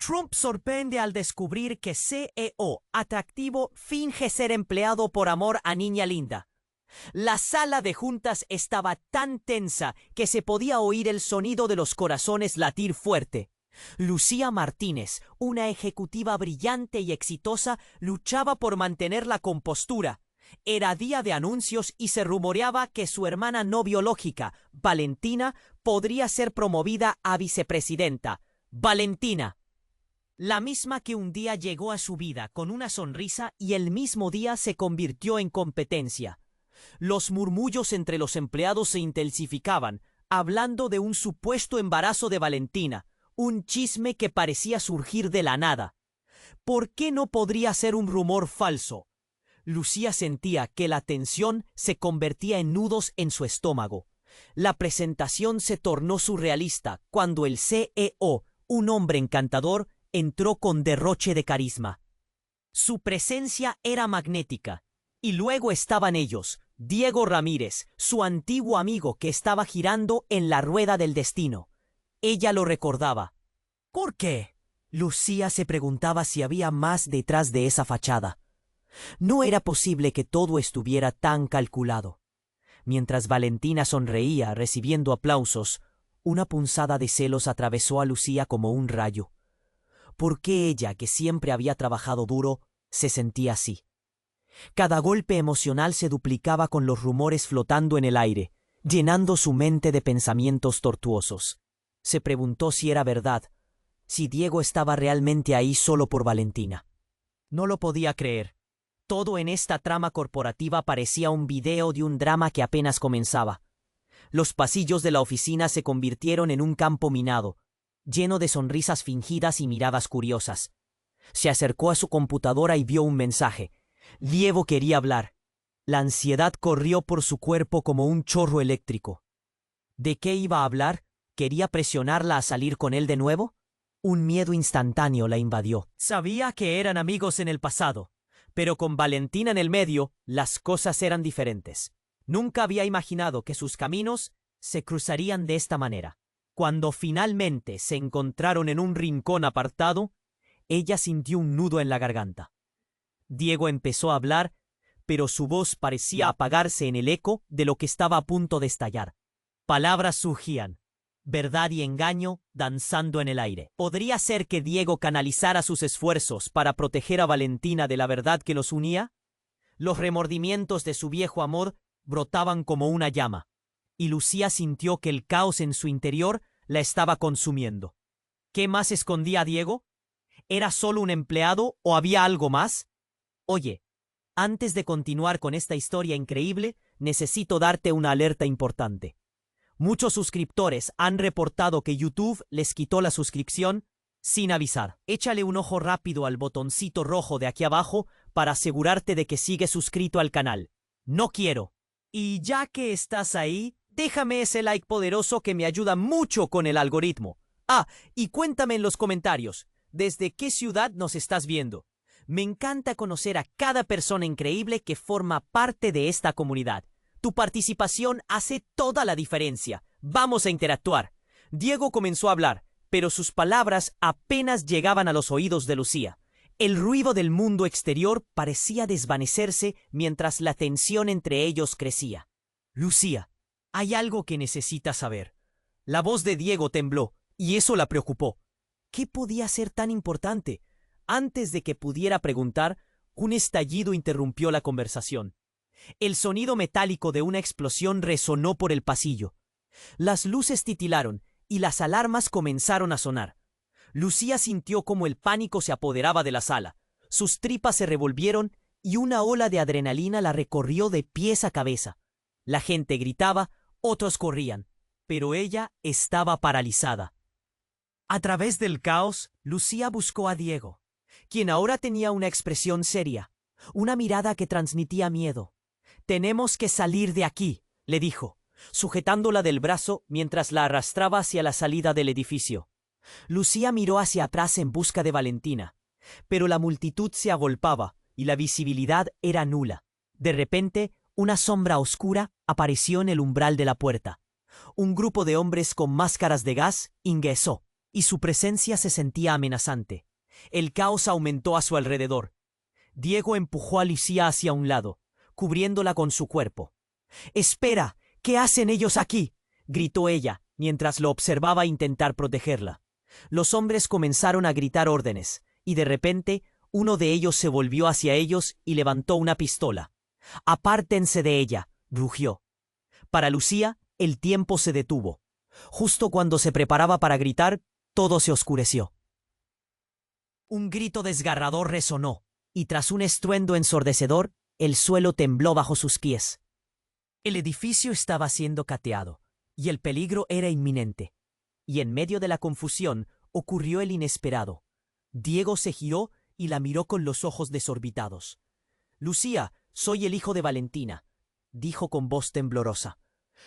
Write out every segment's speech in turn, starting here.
Trump sorprende al descubrir que CEO atractivo finge ser empleado por amor a niña linda. La sala de juntas estaba tan tensa que se podía oír el sonido de los corazones latir fuerte. Lucía Martínez, una ejecutiva brillante y exitosa, luchaba por mantener la compostura. Era día de anuncios y se rumoreaba que su hermana no biológica, Valentina, podría ser promovida a vicepresidenta. Valentina, la misma que un día llegó a su vida con una sonrisa y el mismo día se convirtió en competencia. Los murmullos entre los empleados se intensificaban, hablando de un supuesto embarazo de Valentina, un chisme que parecía surgir de la nada. ¿Por qué no podría ser un rumor falso? Lucía sentía que la tensión se convertía en nudos en su estómago. La presentación se tornó surrealista cuando el CEO, un hombre encantador, entró con derroche de carisma. Su presencia era magnética. Y luego estaban ellos, Diego Ramírez, su antiguo amigo que estaba girando en la rueda del destino. Ella lo recordaba. ¿Por qué? Lucía se preguntaba si había más detrás de esa fachada. No era posible que todo estuviera tan calculado. Mientras Valentina sonreía recibiendo aplausos, una punzada de celos atravesó a Lucía como un rayo. ¿Por qué ella, que siempre había trabajado duro, se sentía así? Cada golpe emocional se duplicaba con los rumores flotando en el aire, llenando su mente de pensamientos tortuosos. Se preguntó si era verdad, si Diego estaba realmente ahí solo por Valentina. No lo podía creer. Todo en esta trama corporativa parecía un video de un drama que apenas comenzaba. Los pasillos de la oficina se convirtieron en un campo minado, lleno de sonrisas fingidas y miradas curiosas. Se acercó a su computadora y vio un mensaje. Diego quería hablar. La ansiedad corrió por su cuerpo como un chorro eléctrico. ¿De qué iba a hablar? ¿Quería presionarla a salir con él de nuevo? Un miedo instantáneo la invadió. Sabía que eran amigos en el pasado, pero con Valentina en el medio, las cosas eran diferentes. Nunca había imaginado que sus caminos se cruzarían de esta manera. Cuando finalmente se encontraron en un rincón apartado, ella sintió un nudo en la garganta. Diego empezó a hablar, pero su voz parecía apagarse en el eco de lo que estaba a punto de estallar. Palabras surgían, verdad y engaño danzando en el aire. ¿Podría ser que Diego canalizara sus esfuerzos para proteger a Valentina de la verdad que los unía? Los remordimientos de su viejo amor brotaban como una llama, y Lucía sintió que el caos en su interior la estaba consumiendo. ¿Qué más escondía Diego? ¿Era solo un empleado o había algo más? Oye, antes de continuar con esta historia increíble, necesito darte una alerta importante. Muchos suscriptores han reportado que YouTube les quitó la suscripción sin avisar. Échale un ojo rápido al botoncito rojo de aquí abajo para asegurarte de que sigues suscrito al canal. No quiero. Y ya que estás ahí, déjame ese like poderoso que me ayuda mucho con el algoritmo. Ah, y cuéntame en los comentarios, ¿desde qué ciudad nos estás viendo? Me encanta conocer a cada persona increíble que forma parte de esta comunidad. Tu participación hace toda la diferencia. Vamos a interactuar. Diego comenzó a hablar, pero sus palabras apenas llegaban a los oídos de Lucía. El ruido del mundo exterior parecía desvanecerse mientras la tensión entre ellos crecía. Lucía, hay algo que necesitas saber. La voz de Diego tembló, y eso la preocupó. ¿Qué podía ser tan importante? Antes de que pudiera preguntar, un estallido interrumpió la conversación. El sonido metálico de una explosión resonó por el pasillo. Las luces titilaron y las alarmas comenzaron a sonar. Lucía sintió como el pánico se apoderaba de la sala. Sus tripas se revolvieron y una ola de adrenalina la recorrió de pies a cabeza. La gente gritaba, otros corrían, pero ella estaba paralizada. A través del caos, Lucía buscó a Diego, quien ahora tenía una expresión seria, una mirada que transmitía miedo. «Tenemos que salir de aquí», le dijo, sujetándola del brazo mientras la arrastraba hacia la salida del edificio. Lucía miró hacia atrás en busca de Valentina, pero la multitud se agolpaba y la visibilidad era nula. De repente, una sombra oscura apareció en el umbral de la puerta. Un grupo de hombres con máscaras de gas ingresó. y su presencia se sentía amenazante. El caos aumentó a su alrededor. Diego empujó a Lucía hacia un lado, cubriéndola con su cuerpo. «¡Espera! ¿Qué hacen ellos aquí?», gritó ella, mientras lo observaba intentar protegerla. Los hombres comenzaron a gritar órdenes, y de repente uno de ellos se volvió hacia ellos y levantó una pistola. «¡Apártense de ella!», rugió. Para Lucía, el tiempo se detuvo. Justo cuando se preparaba para gritar, todo se oscureció. Un grito desgarrador resonó, y tras un estruendo ensordecedor, el suelo tembló bajo sus pies. El edificio estaba siendo cateado, y el peligro era inminente. Y en medio de la confusión ocurrió el inesperado. Diego se giró y la miró con los ojos desorbitados. «Lucía, soy el hijo de Valentina», dijo con voz temblorosa.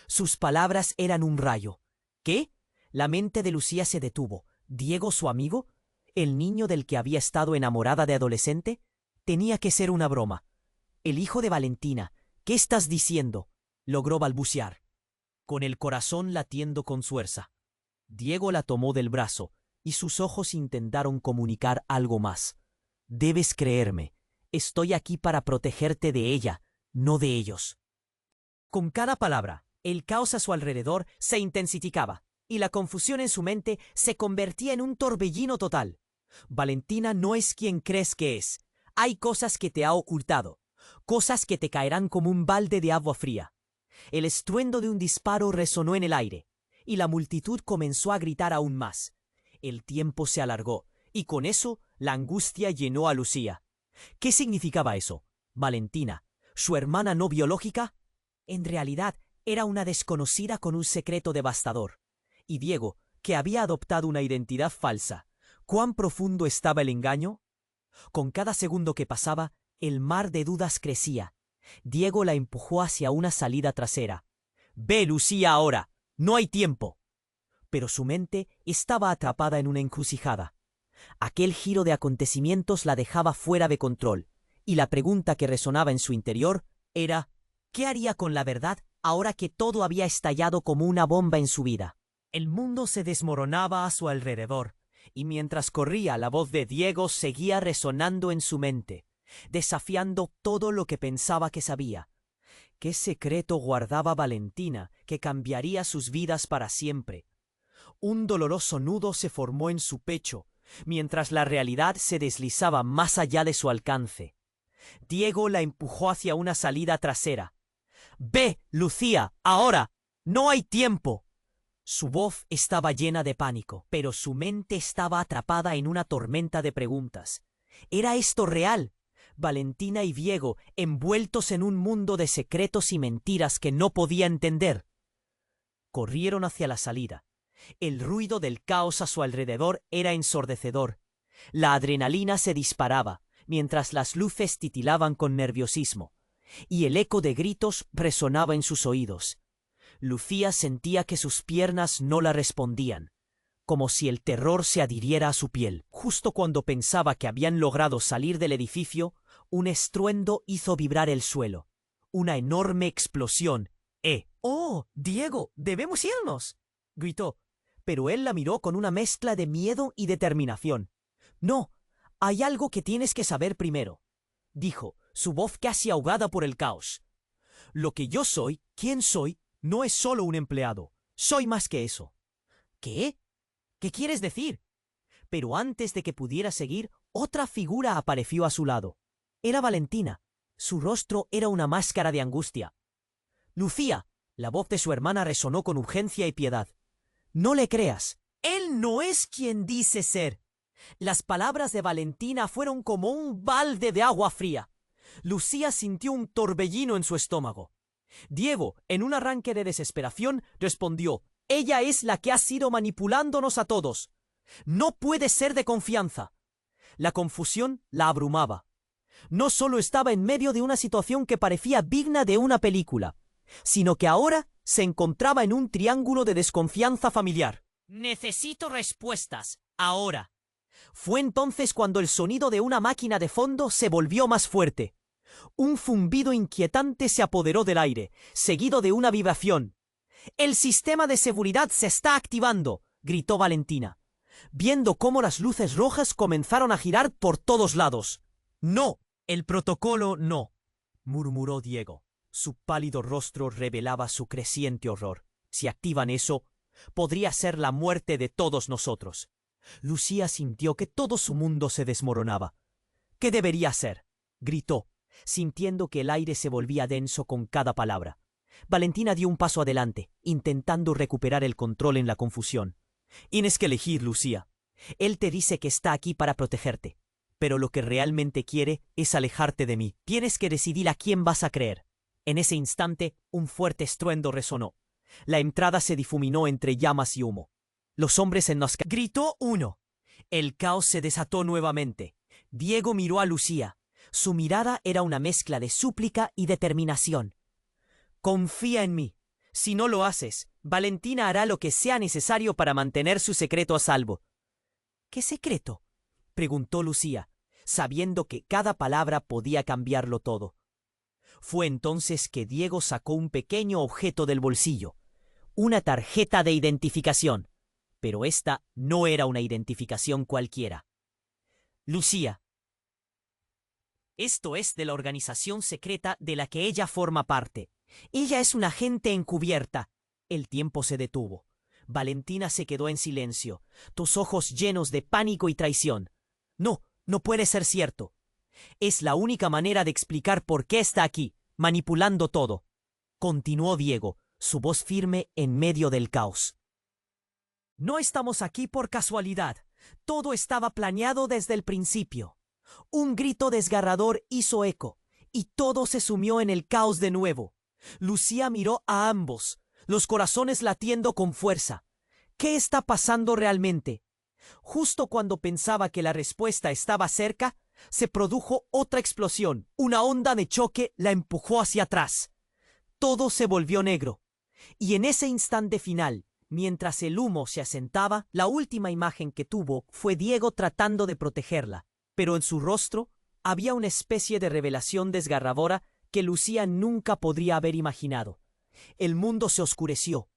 Sus palabras eran un rayo. ¿Qué? La mente de Lucía se detuvo. ¿Diego, su amigo? ¿El niño del que había estado enamorada de adolescente? Tenía que ser una broma. «El hijo de Valentina. ¿Qué estás diciendo?», logró balbucear, con el corazón latiendo con fuerza. Diego la tomó del brazo, y sus ojos intentaron comunicar algo más. «Debes creerme. Estoy aquí para protegerte de ella, no de ellos». Con cada palabra, el caos a su alrededor se intensificaba, y la confusión en su mente se convertía en un torbellino total. «Valentina no es quien crees que es. Hay cosas que te ha ocultado, cosas que te caerán como un balde de agua fría». El estruendo de un disparo resonó en el aire, y la multitud comenzó a gritar aún más. El tiempo se alargó, y con eso la angustia llenó a Lucía. ¿Qué significaba eso? ¿Valentina, su hermana no biológica? En realidad, era una desconocida con un secreto devastador. Y Diego, que había adoptado una identidad falsa. ¿Cuán profundo estaba el engaño? Con cada segundo que pasaba, el mar de dudas crecía. Diego la empujó hacia una salida trasera. «Ve, Lucía, ahora. No hay tiempo». Pero su mente estaba atrapada en una encrucijada. Aquel giro de acontecimientos la dejaba fuera de control, y la pregunta que resonaba en su interior era ¿qué haría con la verdad ahora que todo había estallado como una bomba en su vida? El mundo se desmoronaba a su alrededor, y mientras corría la voz de Diego seguía resonando en su mente, desafiando todo lo que pensaba que sabía. ¿Qué secreto guardaba Valentina que cambiaría sus vidas para siempre? Un doloroso nudo se formó en su pecho, mientras la realidad se deslizaba más allá de su alcance. Diego la empujó hacia una salida trasera. «Ve, Lucía, ahora. No hay tiempo». Su voz estaba llena de pánico, pero su mente estaba atrapada en una tormenta de preguntas. ¿Era esto real? Valentina y Diego envueltos en un mundo de secretos y mentiras que no podía entender. Corrieron hacia la salida. El ruido del caos a su alrededor era ensordecedor. La adrenalina se disparaba, mientras las luces titilaban con nerviosismo, y el eco de gritos resonaba en sus oídos. Lucía sentía que sus piernas no la respondían, como si el terror se adhiriera a su piel. Justo cuando pensaba que habían logrado salir del edificio, un estruendo hizo vibrar el suelo. Una enorme explosión. «¡Oh, Diego! ¡Debemos irnos!», gritó, pero él la miró con una mezcla de miedo y determinación. «No, hay algo que tienes que saber primero», dijo, su voz casi ahogada por el caos. «Lo que yo soy, quién soy, no es solo un empleado. Soy más que eso». «¿Qué? ¿Qué quieres decir?». Pero antes de que pudiera seguir, otra figura apareció a su lado. Era Valentina. Su rostro era una máscara de angustia. «Lucía», la voz de su hermana resonó con urgencia y piedad. «No le creas. Él no es quien dice ser». Las palabras de Valentina fueron como un balde de agua fría. Lucía sintió un torbellino en su estómago. Diego, en un arranque de desesperación, respondió: «Ella es la que ha sido manipulándonos a todos. No puede ser de confianza». La confusión la abrumaba. No solo estaba en medio de una situación que parecía digna de una película, sino que ahora se encontraba en un triángulo de desconfianza familiar. «Necesito respuestas, ahora». Fue entonces cuando el sonido de una máquina de fondo se volvió más fuerte. Un zumbido inquietante se apoderó del aire, seguido de una vibración. «El sistema de seguridad se está activando», gritó Valentina. viendo cómo las luces rojas comenzaron a girar por todos lados. «No, el protocolo no», murmuró Diego. Su pálido rostro revelaba su creciente horror. Si activan eso, podría ser la muerte de todos nosotros. Lucía sintió que todo su mundo se desmoronaba. «¿Qué debería hacer?», gritó, sintiendo que el aire se volvía denso con cada palabra. Valentina dio un paso adelante, intentando recuperar el control en la confusión. «Tienes que elegir, Lucía. Él te dice que está aquí para protegerte, pero lo que realmente quiere es alejarte de mí. Tienes que decidir a quién vas a creer». En ese instante, un fuerte estruendo resonó. La entrada se difuminó entre llamas y humo. «Los hombres en las calles», gritó uno. El caos se desató nuevamente. Diego miró a Lucía. Su mirada era una mezcla de súplica y determinación. «Confía en mí. Si no lo haces, Valentina hará lo que sea necesario para mantener su secreto a salvo». «¿Qué secreto?», preguntó Lucía, sabiendo que cada palabra podía cambiarlo todo. Fue entonces que Diego sacó un pequeño objeto del bolsillo, una tarjeta de identificación. Pero esta no era una identificación cualquiera. «Lucía, esto es de la organización secreta de la que ella forma parte. Ella es una agente encubierta». El tiempo se detuvo. Valentina se quedó en silencio, tus ojos llenos de pánico y traición. «No, no puede ser cierto. Es la única manera de explicar por qué está aquí, manipulando todo», continuó Diego, su voz firme en medio del caos. «No estamos aquí por casualidad. Todo estaba planeado desde el principio». Un grito desgarrador hizo eco, y todo se sumió en el caos de nuevo. Lucía miró a ambos, los corazones latiendo con fuerza. ¿Qué está pasando realmente? Justo cuando pensaba que la respuesta estaba cerca, se produjo otra explosión. Una onda de choque la empujó hacia atrás. Todo se volvió negro. Y en ese instante final, mientras el humo se asentaba, la última imagen que tuvo fue Diego tratando de protegerla. Pero en su rostro había una especie de revelación desgarradora que Lucía nunca podría haber imaginado. El mundo se oscureció.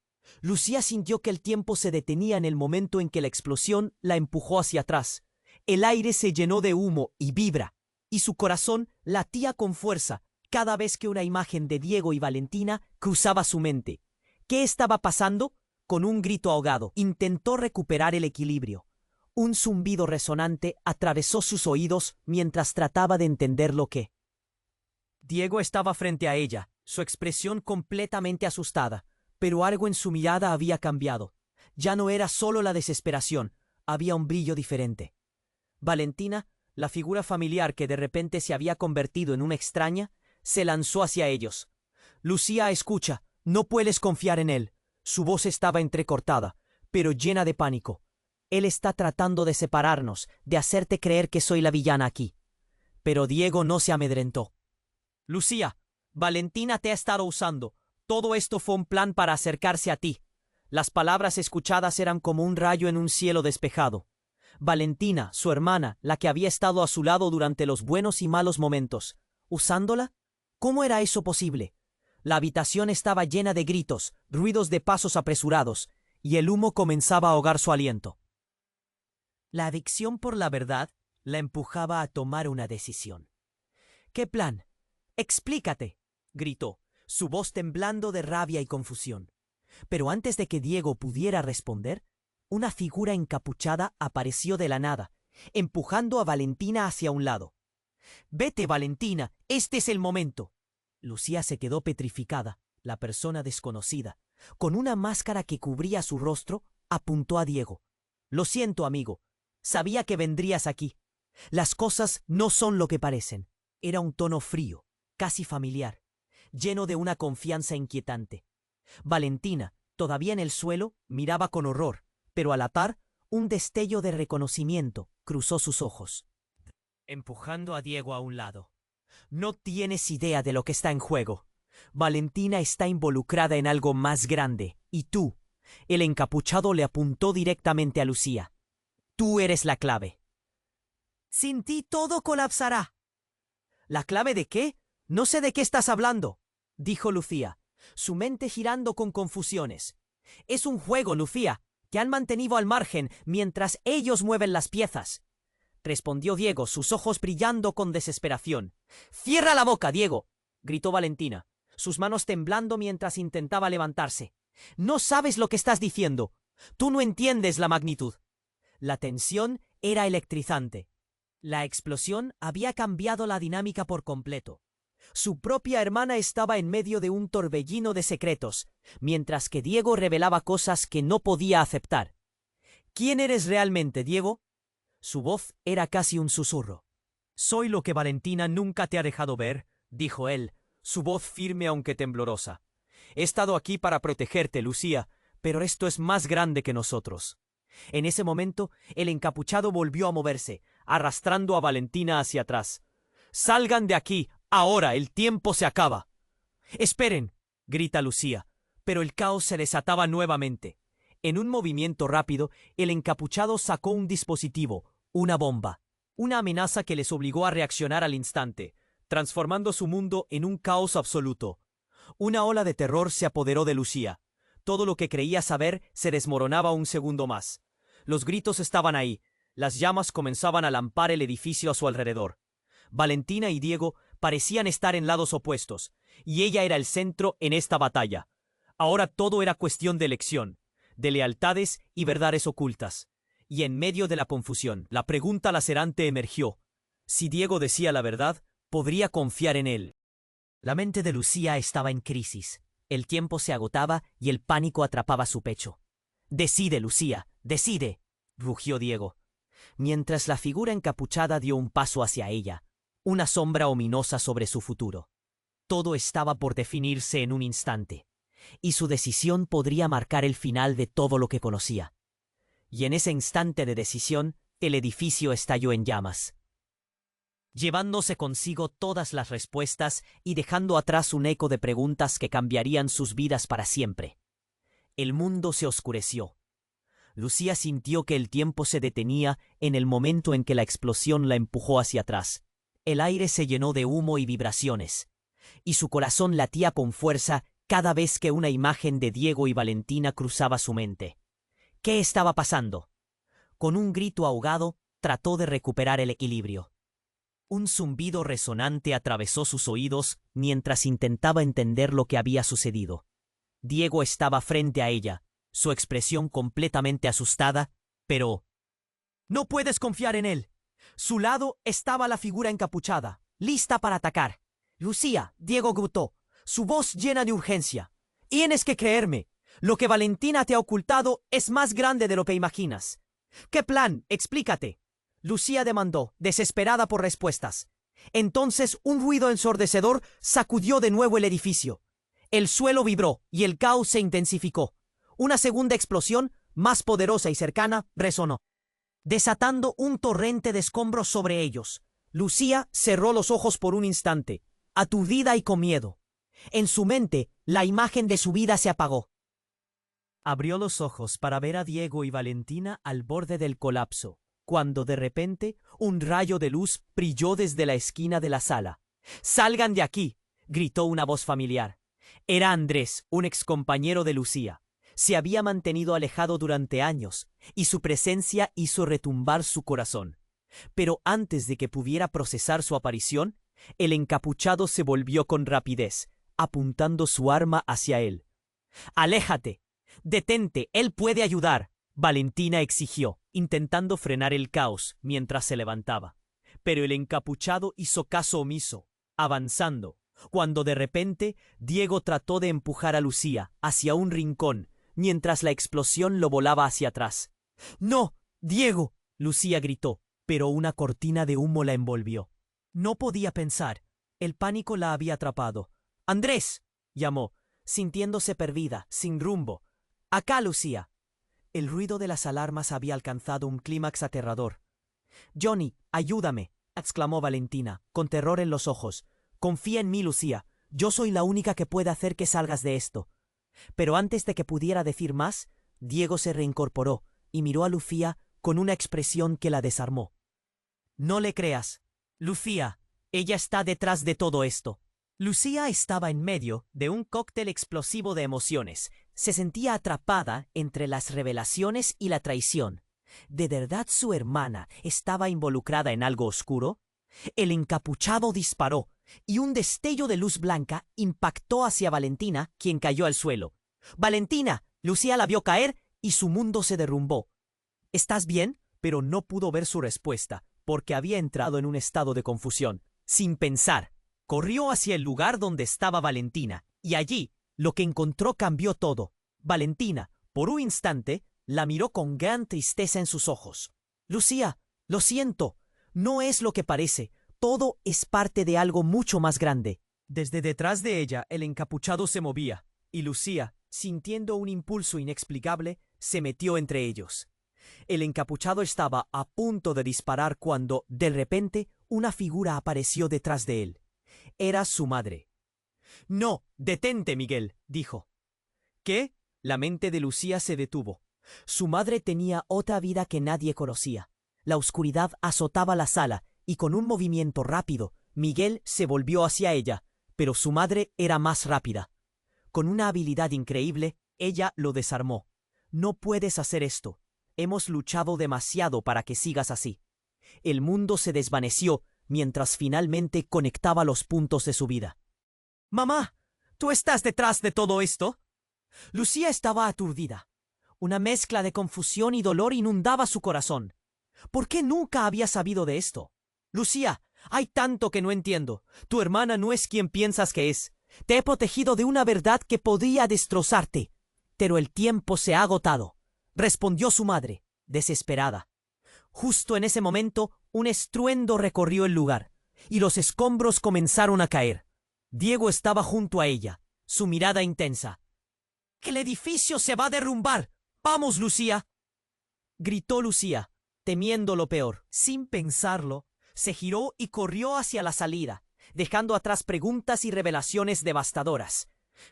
Lucía sintió que el tiempo se detenía en el momento en que la explosión la empujó hacia atrás. El aire se llenó de humo y vibra, y su corazón latía con fuerza cada vez que una imagen de Diego y Valentina cruzaba su mente. ¿Qué estaba pasando? Con un grito ahogado, intentó recuperar el equilibrio. Un zumbido resonante atravesó sus oídos mientras trataba de entender lo que. Diego estaba frente a ella, su expresión completamente asustada, pero algo en su mirada había cambiado. Ya no era solo la desesperación, había un brillo diferente. Valentina, la figura familiar que de repente se había convertido en una extraña, se lanzó hacia ellos. «Lucía, escucha, no puedes confiar en él». Su voz estaba entrecortada, pero llena de pánico. «Él está tratando de separarnos, de hacerte creer que soy la villana aquí». Pero Diego no se amedrentó. «Lucía, Valentina te ha estado usando. Todo esto fue un plan para acercarse a ti». Las palabras escuchadas eran como un rayo en un cielo despejado. Valentina, su hermana, la que había estado a su lado durante los buenos y malos momentos. ¿Usándola? ¿Cómo era eso posible? La habitación estaba llena de gritos, ruidos de pasos apresurados, y el humo comenzaba a ahogar su aliento. La adicción por la verdad la empujaba a tomar una decisión. «¿Qué plan? Explícate», gritó, su voz temblando de rabia y confusión. Pero antes de que Diego pudiera responder, una figura encapuchada apareció de la nada, empujando a Valentina hacia un lado. «Vete, Valentina, este es el momento». Lucía se quedó petrificada. La persona desconocida, con una máscara que cubría su rostro, apuntó a Diego. «Lo siento, amigo. Sabía que vendrías aquí. Las cosas no son lo que parecen». Era un tono frío, casi familiar, lleno de una confianza inquietante. Valentina, todavía en el suelo, miraba con horror, pero al atar, un destello de reconocimiento cruzó sus ojos. Empujando a Diego a un lado. «No tienes idea de lo que está en juego. Valentina está involucrada en algo más grande, y tú». El encapuchado le apuntó directamente a Lucía. «Tú eres la clave. Sin ti todo colapsará». «¿La clave de qué? No sé de qué estás hablando», dijo Lucía, su mente girando con confusiones. «Es un juego, Lucía. Te han mantenido al margen mientras ellos mueven las piezas, respondió Diego, sus ojos brillando con desesperación. ¡Cierra la boca, Diego!, gritó Valentina, sus manos temblando mientras intentaba levantarse. No sabes lo que estás diciendo. Tú no entiendes la magnitud. La tensión era electrizante. La explosión había cambiado la dinámica por completo. Su propia hermana estaba en medio de un torbellino de secretos, mientras que Diego revelaba cosas que no podía aceptar. ¿Quién eres realmente, Diego? Su voz era casi un susurro. Soy lo que Valentina nunca te ha dejado ver, dijo él, su voz firme aunque temblorosa. He estado aquí para protegerte, Lucía, pero esto es más grande que nosotros. En ese momento, el encapuchado volvió a moverse, arrastrando a Valentina hacia atrás. ¡Salgan de aquí! ¡Ahora! ¡El tiempo se acaba! ¡Esperen!, grita Lucía, pero el caos se desataba nuevamente. En un movimiento rápido, el encapuchado sacó un dispositivo, una bomba, una amenaza que les obligó a reaccionar al instante, transformando su mundo en un caos absoluto. Una ola de terror se apoderó de Lucía. Todo lo que creía saber se desmoronaba un segundo más. Los gritos estaban ahí. Las llamas comenzaban a lampar el edificio a su alrededor. Valentina y Diego parecían estar en lados opuestos, y ella era el centro en esta batalla. Ahora todo era cuestión de elección, de lealtades y verdades ocultas. Y en medio de la confusión, la pregunta lacerante emergió. Si Diego decía la verdad, podría confiar en él. La mente de Lucía estaba en crisis. El tiempo se agotaba y el pánico atrapaba su pecho. «Decide, Lucía, decide», rugió Diego, mientras la figura encapuchada dio un paso hacia ella, una sombra ominosa sobre su futuro. Todo estaba por definirse en un instante, y su decisión podría marcar el final de todo lo que conocía. Y en ese instante de decisión, el edificio estalló en llamas, llevándose consigo todas las respuestas y dejando atrás un eco de preguntas que cambiarían sus vidas para siempre. El mundo se oscureció. Lucía sintió que el tiempo se detenía en el momento en que la explosión la empujó hacia atrás. El aire se llenó de humo y vibraciones, y su corazón latía con fuerza cada vez que una imagen de Diego y Valentina cruzaba su mente. ¿Qué estaba pasando? Con un grito ahogado, trató de recuperar el equilibrio. Un zumbido resonante atravesó sus oídos mientras intentaba entender lo que había sucedido. Diego estaba frente a ella, su expresión completamente asustada, pero... «No puedes confiar en él». Su lado estaba la figura encapuchada, lista para atacar. «Lucía», Diego gritó, su voz llena de urgencia. «Tienes que creerme. Lo que Valentina te ha ocultado es más grande de lo que imaginas». «¿Qué plan? Explícate», Lucía demandó, desesperada por respuestas. Entonces un ruido ensordecedor sacudió de nuevo el edificio. El suelo vibró y el caos se intensificó. Una segunda explosión, más poderosa y cercana, resonó, desatando un torrente de escombros sobre ellos. Lucía cerró los ojos por un instante, aturdida y con miedo. En su mente, la imagen de su vida se apagó. Abrió los ojos para ver a Diego y Valentina al borde del colapso, cuando de repente un rayo de luz brilló desde la esquina de la sala. «¡Salgan de aquí!», gritó una voz familiar. Era Andrés, un excompañero de Lucía. Se había mantenido alejado durante años, y su presencia hizo retumbar su corazón. Pero antes de que pudiera procesar su aparición, el encapuchado se volvió con rapidez, apuntando su arma hacia él. «¡Aléjate! ¡Detente! ¡Él puede ayudar!», Valentina exigió, intentando frenar el caos mientras se levantaba. Pero el encapuchado hizo caso omiso, avanzando, cuando de repente Diego trató de empujar a Lucía hacia un rincón, mientras la explosión lo volaba hacia atrás. «¡No, Diego!», Lucía gritó, pero una cortina de humo la envolvió. No podía pensar. El pánico la había atrapado. «¡Andrés!», llamó, sintiéndose perdida, sin rumbo. «Acá, Lucía». El ruido de las alarmas había alcanzado un clímax aterrador. «Johnny, ayúdame», exclamó Valentina, con terror en los ojos. «Confía en mí, Lucía. Yo soy la única que puede hacer que salgas de esto». Pero antes de que pudiera decir más, Diego se reincorporó y miró a Lucía con una expresión que la desarmó. «No le creas. Lucía, ella está detrás de todo esto». Lucía estaba en medio de un cóctel explosivo de emociones, se sentía atrapada entre las revelaciones y la traición. ¿De verdad su hermana estaba involucrada en algo oscuro? El encapuchado disparó, y un destello de luz blanca impactó hacia Valentina, quien cayó al suelo. ¡Valentina! Lucía la vio caer y su mundo se derrumbó. ¿Estás bien? Pero no pudo ver su respuesta, porque había entrado en un estado de confusión. Sin pensar, corrió hacia el lugar donde estaba Valentina, y allí lo que encontró cambió todo. Valentina, por un instante, la miró con gran tristeza en sus ojos. Lucía, lo siento, no es lo que parece. Todo es parte de algo mucho más grande. Desde detrás de ella, el encapuchado se movía, y Lucía, sintiendo un impulso inexplicable, se metió entre ellos. El encapuchado estaba a punto de disparar cuando, de repente, una figura apareció detrás de él. Era su madre. «No, detente, Miguel», dijo. ¿Qué? La mente de Lucía se detuvo. Su madre tenía otra vida que nadie conocía. La oscuridad azotaba la sala, y con un movimiento rápido, Miguel se volvió hacia ella, pero su madre era más rápida. Con una habilidad increíble, ella lo desarmó. «No puedes hacer esto. Hemos luchado demasiado para que sigas así». El mundo se desvaneció mientras finalmente conectaba los puntos de su vida. «Mamá, ¿tú estás detrás de todo esto?» Lucía estaba aturdida. Una mezcla de confusión y dolor inundaba su corazón. ¿Por qué nunca había sabido de esto? «Lucía, hay tanto que no entiendo. Tu hermana no es quien piensas que es. Te he protegido de una verdad que podía destrozarte. Pero el tiempo se ha agotado», respondió su madre, desesperada. Justo en ese momento, un estruendo recorrió el lugar, y los escombros comenzaron a caer. Diego estaba junto a ella, su mirada intensa. «¡Que el edificio se va a derrumbar! ¡Vamos, Lucía!», gritó Lucía, temiendo lo peor. Sin pensarlo, se giró y corrió hacia la salida, dejando atrás preguntas y revelaciones devastadoras.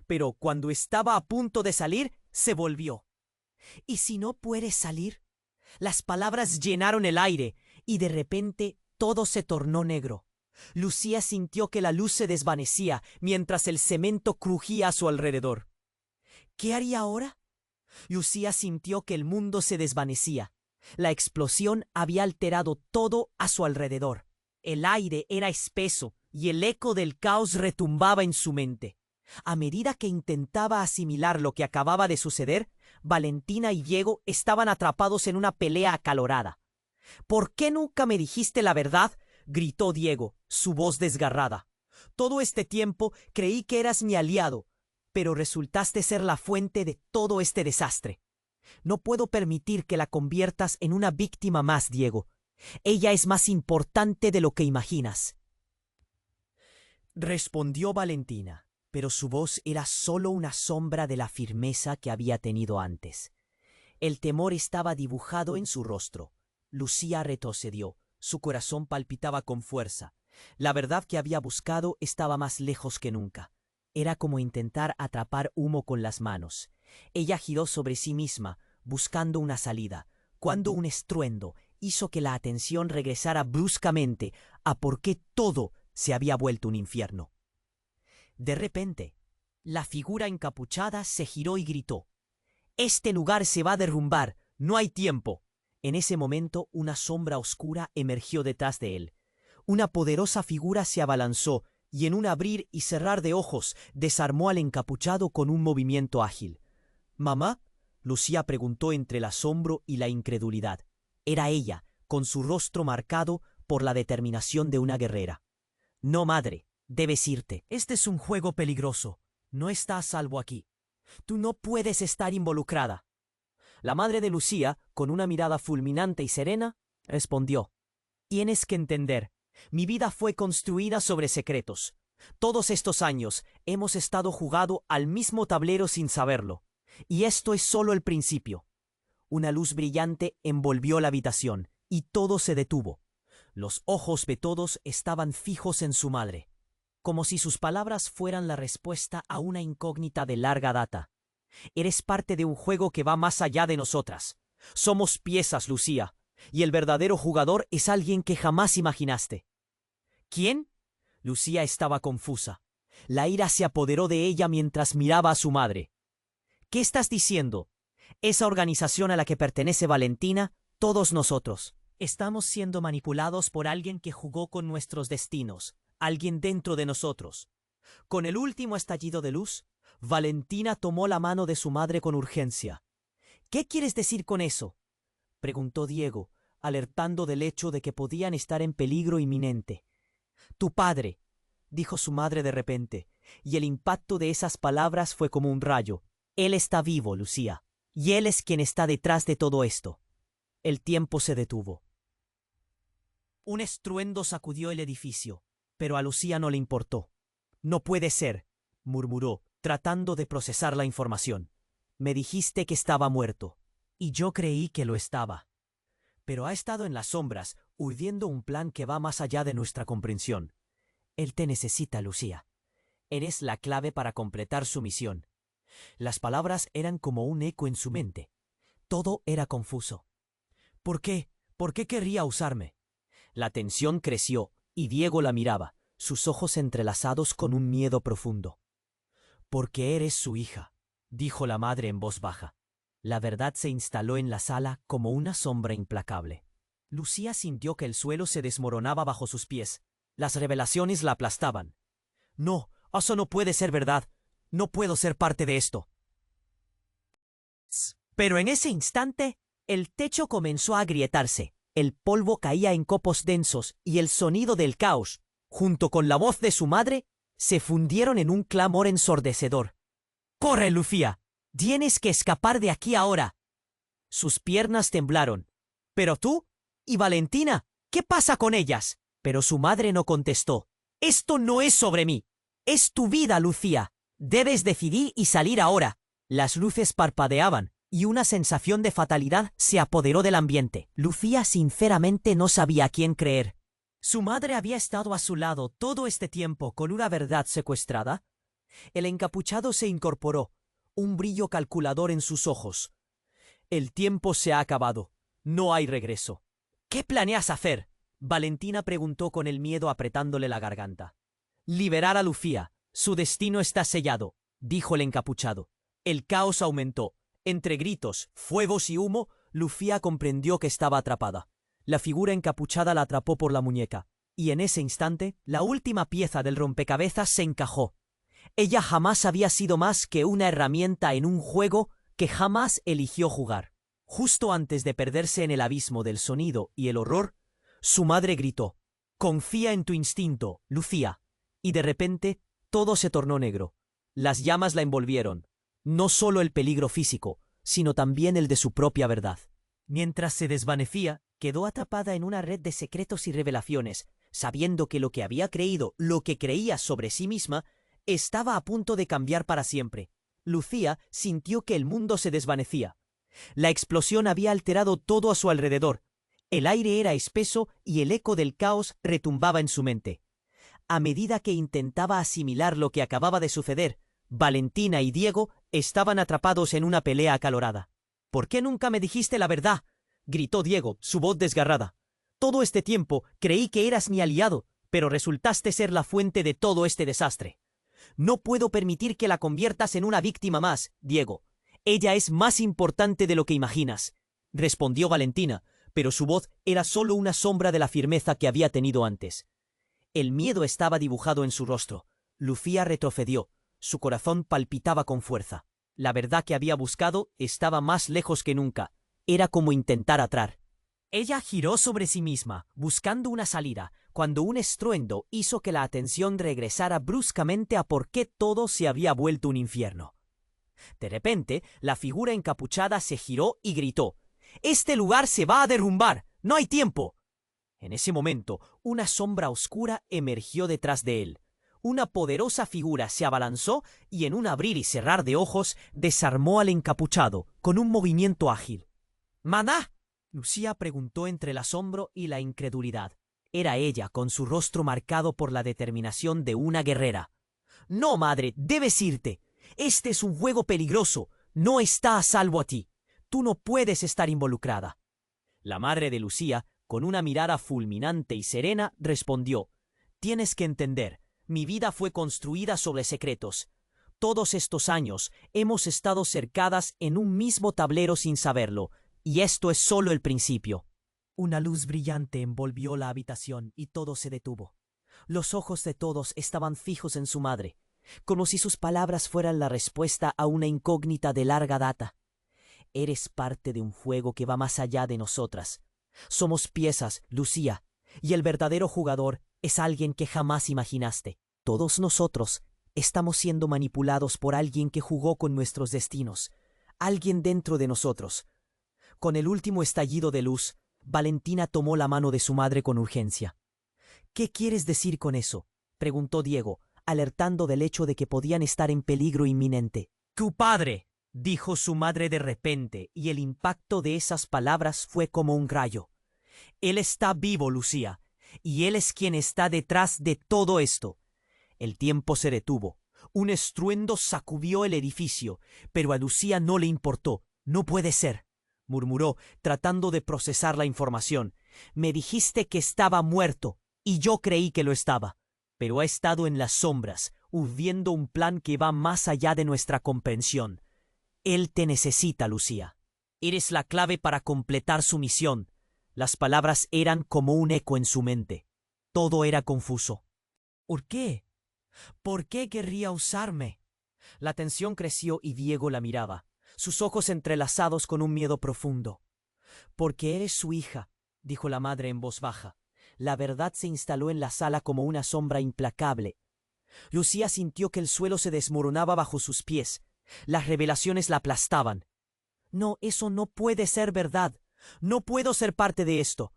Pero cuando estaba a punto de salir, se volvió. «¿Y si no puedes salir?». Las palabras llenaron el aire, y de repente todo se tornó negro. Lucía sintió que la luz se desvanecía mientras el cemento crujía a su alrededor. ¿Qué haría ahora? Lucía sintió que el mundo se desvanecía. La explosión había alterado todo a su alrededor. El aire era espeso y el eco del caos retumbaba en su mente. A medida que intentaba asimilar lo que acababa de suceder, Valentina y Diego estaban atrapados en una pelea acalorada. «¿Por qué nunca me dijiste la verdad?», gritó Diego, su voz desgarrada. «Todo este tiempo creí que eras mi aliado, pero resultaste ser la fuente de todo este desastre. No puedo permitir que la conviertas en una víctima más, Diego. Ella es más importante de lo que imaginas», respondió Valentina, pero su voz era solo una sombra de la firmeza que había tenido antes. El temor estaba dibujado en su rostro. Lucía retrocedió. Su corazón palpitaba con fuerza. La verdad que había buscado estaba más lejos que nunca. Era como intentar atrapar humo con las manos. Ella giró sobre sí misma, buscando una salida, cuando un estruendo hizo que la atención regresara bruscamente a por qué todo se había vuelto un infierno. De repente, la figura encapuchada se giró y gritó: «Este lugar se va a derrumbar, no hay tiempo». En ese momento, una sombra oscura emergió detrás de él. Una poderosa figura se abalanzó y en un abrir y cerrar de ojos desarmó al encapuchado con un movimiento ágil. «¿Mamá?», Lucía preguntó entre el asombro y la incredulidad. Era ella, con su rostro marcado por la determinación de una guerrera. «No, madre, debes irte. Este es un juego peligroso. No está a salvo aquí. Tú no puedes estar involucrada». La madre de Lucía, con una mirada fulminante y serena, respondió: «Tienes que entender, mi vida fue construida sobre secretos. Todos estos años hemos estado jugando al mismo tablero sin saberlo. Y esto es solo el principio». Una luz brillante envolvió la habitación, y todo se detuvo. Los ojos de todos estaban fijos en su madre, como si sus palabras fueran la respuesta a una incógnita de larga data. «Eres parte de un juego que va más allá de nosotras. Somos piezas, Lucía, y el verdadero jugador es alguien que jamás imaginaste». «¿Quién?». Lucía estaba confusa. La ira se apoderó de ella mientras miraba a su madre. ¿Qué estás diciendo? Esa organización a la que pertenece Valentina, todos nosotros. Estamos siendo manipulados por alguien que jugó con nuestros destinos, alguien dentro de nosotros. Con el último estallido de luz, Valentina tomó la mano de su madre con urgencia. ¿Qué quieres decir con eso?, preguntó Diego, alertando del hecho de que podían estar en peligro inminente. Tu padre, dijo su madre de repente, y el impacto de esas palabras fue como un rayo. Él está vivo, Lucía, y él es quien está detrás de todo esto. El tiempo se detuvo. Un estruendo sacudió el edificio, pero a Lucía no le importó. No puede ser, murmuró, tratando de procesar la información. Me dijiste que estaba muerto, y yo creí que lo estaba. Pero ha estado en las sombras, urdiendo un plan que va más allá de nuestra comprensión. Él te necesita, Lucía. Eres la clave para completar su misión. Las palabras eran como un eco en su mente. Todo era confuso. ¿Por qué? ¿Por qué querría usarme? La tensión creció, y Diego la miraba, sus ojos entrelazados con un miedo profundo. Porque eres su hija, dijo la madre en voz baja. La verdad se instaló en la sala como una sombra implacable. Lucía sintió que el suelo se desmoronaba bajo sus pies. Las revelaciones la aplastaban. No, eso no puede ser verdad. No puedo ser parte de esto. Pero en ese instante, el techo comenzó a agrietarse. El polvo caía en copos densos y el sonido del caos, junto con la voz de su madre, se fundieron en un clamor ensordecedor. ¡Corre, Lucía! ¡Tienes que escapar de aquí ahora! Sus piernas temblaron. ¿Pero tú? ¿Y Valentina? ¿Qué pasa con ellas? Pero su madre no contestó. Esto no es sobre mí. Es tu vida, Lucía. Debes decidir y salir ahora. Las luces parpadeaban, y una sensación de fatalidad se apoderó del ambiente. Lucía sinceramente no sabía a quién creer. ¿Su madre había estado a su lado todo este tiempo con una verdad secuestrada? El encapuchado se incorporó, un brillo calculador en sus ojos. El tiempo se ha acabado. No hay regreso. ¿Qué planeas hacer?, Valentina preguntó con el miedo apretándole la garganta. Liberar a Lucía. Su destino está sellado, dijo el encapuchado. El caos aumentó. Entre gritos, fuegos y humo, Lucía comprendió que estaba atrapada. La figura encapuchada la atrapó por la muñeca, y en ese instante, la última pieza del rompecabezas se encajó. Ella jamás había sido más que una herramienta en un juego que jamás eligió jugar. Justo antes de perderse en el abismo del sonido y el horror, su madre gritó: «Confía en tu instinto, Lucía». Y de repente, todo se tornó negro. Las llamas la envolvieron. No solo el peligro físico, sino también el de su propia verdad. Mientras se desvanecía, quedó atrapada en una red de secretos y revelaciones, sabiendo que lo que había creído, lo que creía sobre sí misma, estaba a punto de cambiar para siempre. Lucía sintió que el mundo se desvanecía. La explosión había alterado todo a su alrededor. El aire era espeso y el eco del caos retumbaba en su mente. A medida que intentaba asimilar lo que acababa de suceder, Valentina y Diego estaban atrapados en una pelea acalorada. «¿Por qué nunca me dijiste la verdad?», gritó Diego, su voz desgarrada. «Todo este tiempo creí que eras mi aliado, pero resultaste ser la fuente de todo este desastre. No puedo permitir que la conviertas en una víctima más, Diego. Ella es más importante de lo que imaginas», respondió Valentina, pero su voz era solo una sombra de la firmeza que había tenido antes. El miedo estaba dibujado en su rostro. Lucía retrocedió. Su corazón palpitaba con fuerza. La verdad que había buscado estaba más lejos que nunca. Era como intentar atar. Ella giró sobre sí misma, buscando una salida, cuando un estruendo hizo que la atención regresara bruscamente a por qué todo se había vuelto un infierno. De repente, la figura encapuchada se giró y gritó: «¡Este lugar se va a derrumbar! ¡No hay tiempo!». En ese momento, una sombra oscura emergió detrás de él. Una poderosa figura se abalanzó y en un abrir y cerrar de ojos desarmó al encapuchado con un movimiento ágil. «¿Maná?», Lucía preguntó entre el asombro y la incredulidad. Era ella, con su rostro marcado por la determinación de una guerrera. «No, madre, debes irte. Este es un juego peligroso. No está a salvo a ti. Tú no puedes estar involucrada». La madre de Lucía, con una mirada fulminante y serena, respondió: «Tienes que entender, mi vida fue construida sobre secretos. Todos estos años hemos estado cercadas en un mismo tablero sin saberlo, y esto es solo el principio. Una luz brillante envolvió la habitación y todo se detuvo. Los ojos de todos estaban fijos en su madre, como si sus palabras fueran la respuesta a una incógnita de larga data. Eres parte de un fuego que va más allá de nosotras. Somos piezas, Lucía, y el verdadero jugador es alguien que jamás imaginaste. Todos nosotros estamos siendo manipulados por alguien que jugó con nuestros destinos, alguien dentro de nosotros. Con el último estallido de luz, Valentina tomó la mano de su madre con urgencia. ¿Qué quieres decir con eso?, preguntó Diego, alertando del hecho de que podían estar en peligro inminente. «Tu padre», dijo su madre de repente, y el impacto de esas palabras fue como un rayo. «Él está vivo, Lucía, y él es quien está detrás de todo esto». El tiempo se detuvo. Un estruendo sacudió el edificio, pero a Lucía no le importó. «No puede ser», murmuró, tratando de procesar la información. «Me dijiste que estaba muerto, y yo creí que lo estaba. Pero ha estado en las sombras, urdiendo un plan que va más allá de nuestra comprensión. Él te necesita, Lucía. Eres la clave para completar su misión». Las palabras eran como un eco en su mente. Todo era confuso. ¿Por qué? ¿Por qué querría usarme? La tensión creció y Diego la miraba, sus ojos entrelazados con un miedo profundo. «Porque eres su hija», dijo la madre en voz baja. La verdad se instaló en la sala como una sombra implacable. Lucía sintió que el suelo se desmoronaba bajo sus pies. Las revelaciones la aplastaban. «No, eso no puede ser verdad. No puedo ser parte de esto».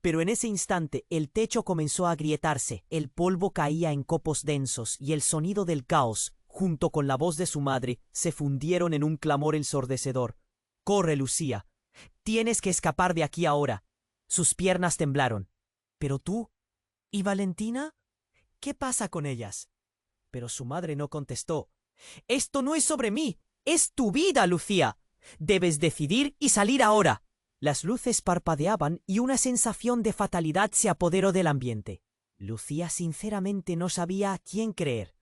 Pero en ese instante el techo comenzó a agrietarse, el polvo caía en copos densos y el sonido del caos, junto con la voz de su madre, se fundieron en un clamor ensordecedor. «Corre, Lucía. Tienes que escapar de aquí ahora». Sus piernas temblaron. «¿Pero tú? ¿Y Valentina? ¿Qué pasa con ellas?». Pero su madre no contestó. «Esto no es sobre mí. Es tu vida, Lucía. Debes decidir y salir ahora». Las luces parpadeaban y una sensación de fatalidad se apoderó del ambiente. Lucía sinceramente no sabía a quién creer.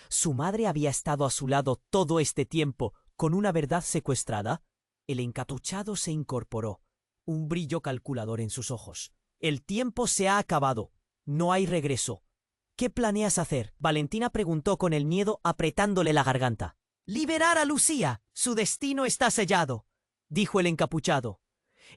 ¿Su madre había estado a su lado todo este tiempo con una verdad secuestrada? El encapuchado se incorporó, un brillo calculador en sus ojos. «El tiempo se ha acabado. No hay regreso». «¿Qué planeas hacer?», Valentina preguntó con el miedo apretándole la garganta. «Liberar a Lucía. Su destino está sellado», dijo el encapuchado.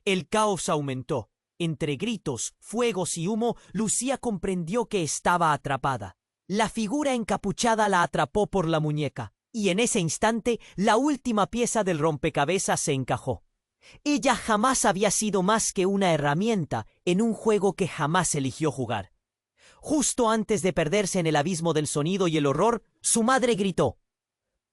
El caos aumentó. Entre gritos, fuegos y humo, Lucía comprendió que estaba atrapada. La figura encapuchada la atrapó por la muñeca, y en ese instante la última pieza del rompecabezas se encajó. Ella jamás había sido más que una herramienta en un juego que jamás eligió jugar. Justo antes de perderse en el abismo del sonido y el horror, su madre gritó: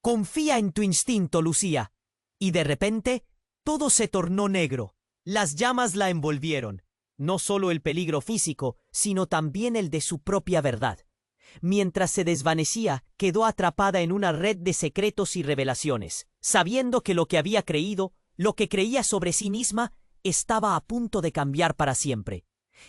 «Confía en tu instinto, Lucía». Y de repente, todo se tornó negro. Las llamas la envolvieron, no solo el peligro físico, sino también el de su propia verdad. Mientras se desvanecía, quedó atrapada en una red de secretos y revelaciones, sabiendo que lo que había creído, lo que creía sobre sí misma, estaba a punto de cambiar para siempre.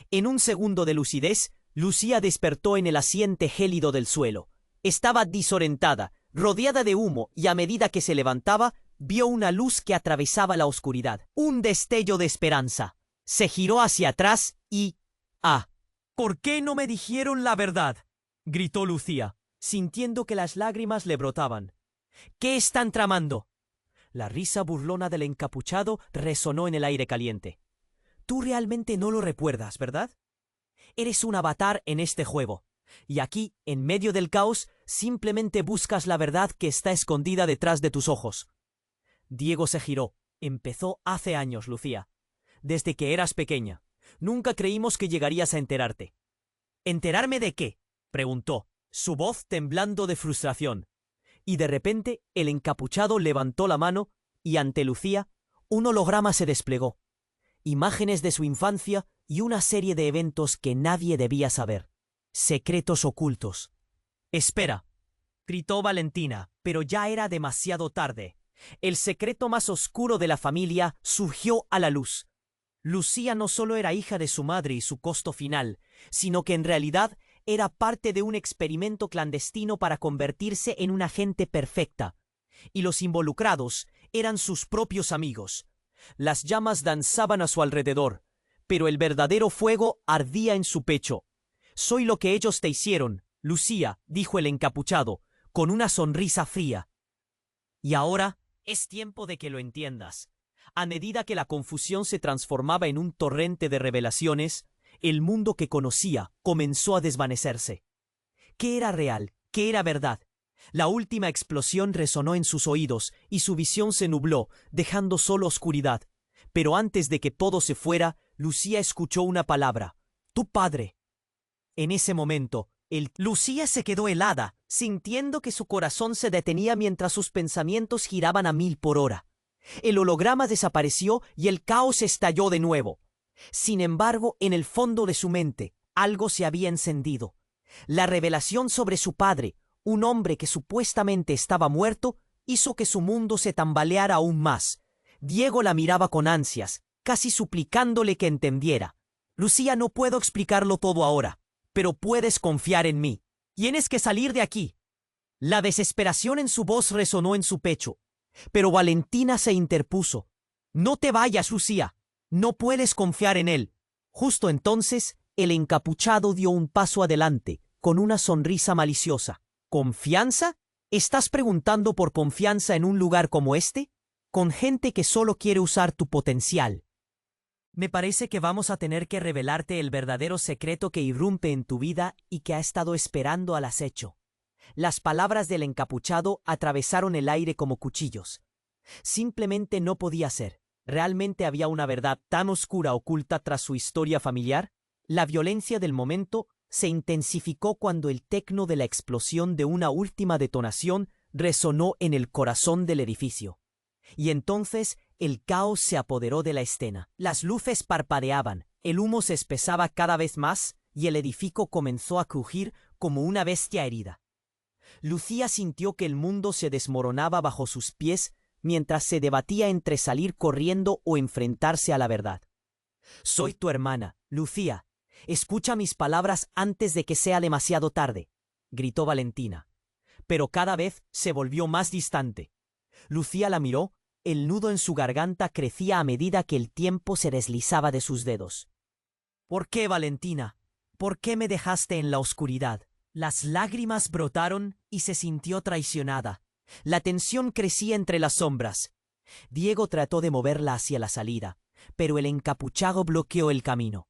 En un segundo de lucidez, Lucía despertó en el asiente gélido del suelo. Estaba desorientada, rodeada de humo, y a medida que se levantaba, vio una luz que atravesaba la oscuridad, un destello de esperanza. Se giró hacia atrás y... «¡Ah! ¿Por qué no me dijeron la verdad?», gritó Lucía, sintiendo que las lágrimas le brotaban. «¿Qué están tramando?». La risa burlona del encapuchado resonó en el aire caliente. «Tú realmente no lo recuerdas, ¿verdad? Eres un avatar en este juego, y aquí, en medio del caos, simplemente buscas la verdad que está escondida detrás de tus ojos». Diego se giró. «Empezó hace años, Lucía. Desde que eras pequeña. Nunca creímos que llegarías a enterarte». «¿Enterarme de qué?», preguntó, su voz temblando de frustración. Y de repente el encapuchado levantó la mano y ante Lucía un holograma se desplegó. Imágenes de su infancia y una serie de eventos que nadie debía saber. Secretos ocultos. «Espera», gritó Valentina, pero ya era demasiado tarde. El secreto más oscuro de la familia surgió a la luz. Lucía no solo era hija de su madre y su costo final, sino que en realidad era parte de un experimento clandestino para convertirse en una agente perfecta, y los involucrados eran sus propios amigos. Las llamas danzaban a su alrededor, pero el verdadero fuego ardía en su pecho. «Soy lo que ellos te hicieron, Lucía», dijo el encapuchado, con una sonrisa fría. «Y ahora es tiempo de que lo entiendas». A medida que la confusión se transformaba en un torrente de revelaciones, el mundo que conocía comenzó a desvanecerse. ¿Qué era real? ¿Qué era verdad? La última explosión resonó en sus oídos y su visión se nubló, dejando solo oscuridad. Pero antes de que todo se fuera, Lucía escuchó una palabra: «Tu padre». En ese momento, Lucía se quedó helada, sintiendo que su corazón se detenía mientras sus pensamientos giraban a 1000 por hora. El holograma desapareció y el caos estalló de nuevo. Sin embargo, en el fondo de su mente, algo se había encendido. La revelación sobre su padre, un hombre que supuestamente estaba muerto, hizo que su mundo se tambaleara aún más. Diego la miraba con ansias, casi suplicándole que entendiera. «Lucía, no puedo explicarlo todo ahora, pero puedes confiar en mí. Tienes que salir de aquí». La desesperación en su voz resonó en su pecho, pero Valentina se interpuso. «No te vayas, Lucía. No puedes confiar en él». Justo entonces, el encapuchado dio un paso adelante, con una sonrisa maliciosa. «¿Confianza? ¿Estás preguntando por confianza en un lugar como este? Con gente que solo quiere usar tu potencial». «Me parece que vamos a tener que revelarte el verdadero secreto que irrumpe en tu vida y que ha estado esperando al acecho». Las palabras del encapuchado atravesaron el aire como cuchillos. Simplemente no podía ser. ¿Realmente había una verdad tan oscura oculta tras su historia familiar? La violencia del momento se intensificó cuando el tecno de la explosión de una última detonación resonó en el corazón del edificio. Y entonces el caos se apoderó de la escena. Las luces parpadeaban, el humo se espesaba cada vez más y el edificio comenzó a crujir como una bestia herida. Lucía sintió que el mundo se desmoronaba bajo sus pies mientras se debatía entre salir corriendo o enfrentarse a la verdad. «Soy tu hermana, Lucía. Escucha mis palabras antes de que sea demasiado tarde», gritó Valentina. Pero cada vez se volvió más distante. Lucía la miró, el nudo en su garganta crecía a medida que el tiempo se deslizaba de sus dedos. «¿Por qué, Valentina? ¿Por qué me dejaste en la oscuridad?». Las lágrimas brotaron y se sintió traicionada. La tensión crecía entre las sombras. Diego trató de moverla hacia la salida, pero el encapuchado bloqueó el camino.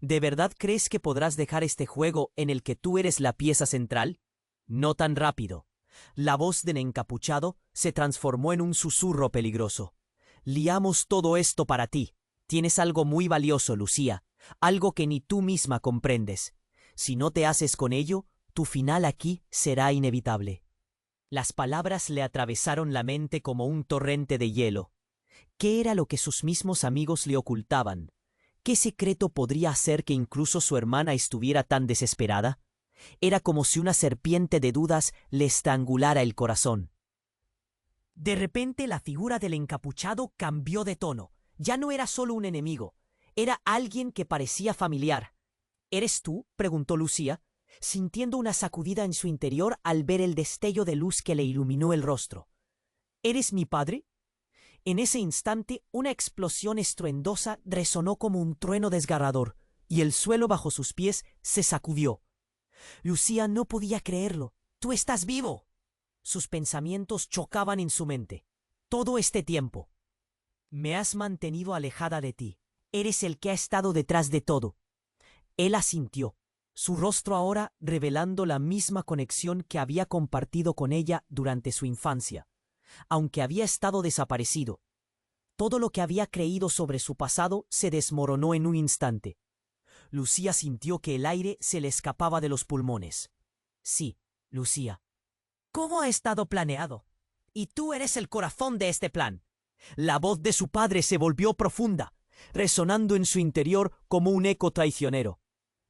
«¿De verdad crees que podrás dejar este juego en el que tú eres la pieza central? No tan rápido». La voz del encapuchado se transformó en un susurro peligroso. «Liamos todo esto para ti. Tienes algo muy valioso, Lucía, algo que ni tú misma comprendes. Si no te haces con ello, tu final aquí será inevitable». Las palabras le atravesaron la mente como un torrente de hielo. ¿Qué era lo que sus mismos amigos le ocultaban? ¿Qué secreto podría hacer que incluso su hermana estuviera tan desesperada? Era como si una serpiente de dudas le estrangulara el corazón. De repente la figura del encapuchado cambió de tono. Ya no era solo un enemigo, era alguien que parecía familiar. «¿Eres tú?», preguntó Lucía, sintiendo una sacudida en su interior al ver el destello de luz que le iluminó el rostro. «¿Eres mi padre?». En ese instante, una explosión estruendosa resonó como un trueno desgarrador, y el suelo bajo sus pies se sacudió. Lucía no podía creerlo. «¡Tú estás vivo!». Sus pensamientos chocaban en su mente. «Todo este tiempo me has mantenido alejada de ti. Eres el que ha estado detrás de todo». Él asintió, su rostro ahora revelando la misma conexión que había compartido con ella durante su infancia, aunque había estado desaparecido. Todo lo que había creído sobre su pasado se desmoronó en un instante. Lucía sintió que el aire se le escapaba de los pulmones. «Sí, Lucía. ¿Cómo ha estado planeado? Y tú eres el corazón de este plan». La voz de su padre se volvió profunda, resonando en su interior como un eco traicionero.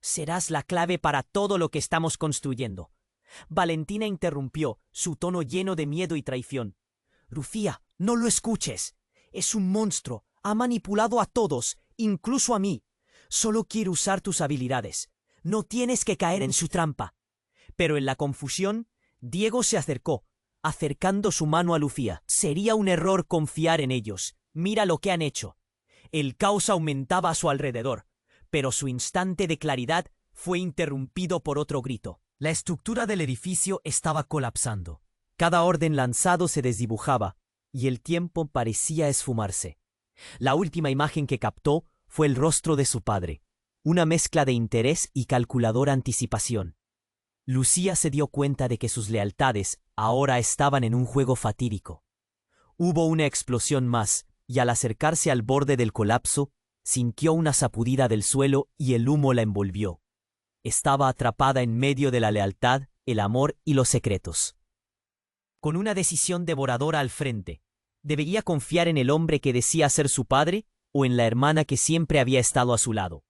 «Serás la clave para todo lo que estamos construyendo». Valentina interrumpió, su tono lleno de miedo y traición. «Lucía, no lo escuches. Es un monstruo. Ha manipulado a todos, incluso a mí. Solo quiere usar tus habilidades. No tienes que caer en su trampa. Pero en la confusión, Diego se acercó, acercando su mano a Lucía. Sería un error confiar en ellos. Mira lo que han hecho. El caos aumentaba a su alrededor, pero su instante de claridad fue interrumpido por otro grito. La estructura del edificio estaba colapsando. Cada orden lanzado se desdibujaba, y el tiempo parecía esfumarse. La última imagen que captó fue el rostro de su padre, una mezcla de interés y calculadora anticipación. Lucía se dio cuenta de que sus lealtades ahora estaban en un juego fatídico. Hubo una explosión más, y al acercarse al borde del colapso, sintió una sacudida del suelo y el humo la envolvió. Estaba atrapada en medio de la lealtad, el amor y los secretos. Con una decisión devoradora al frente, ¿debería confiar en el hombre que decía ser su padre o en la hermana que siempre había estado a su lado?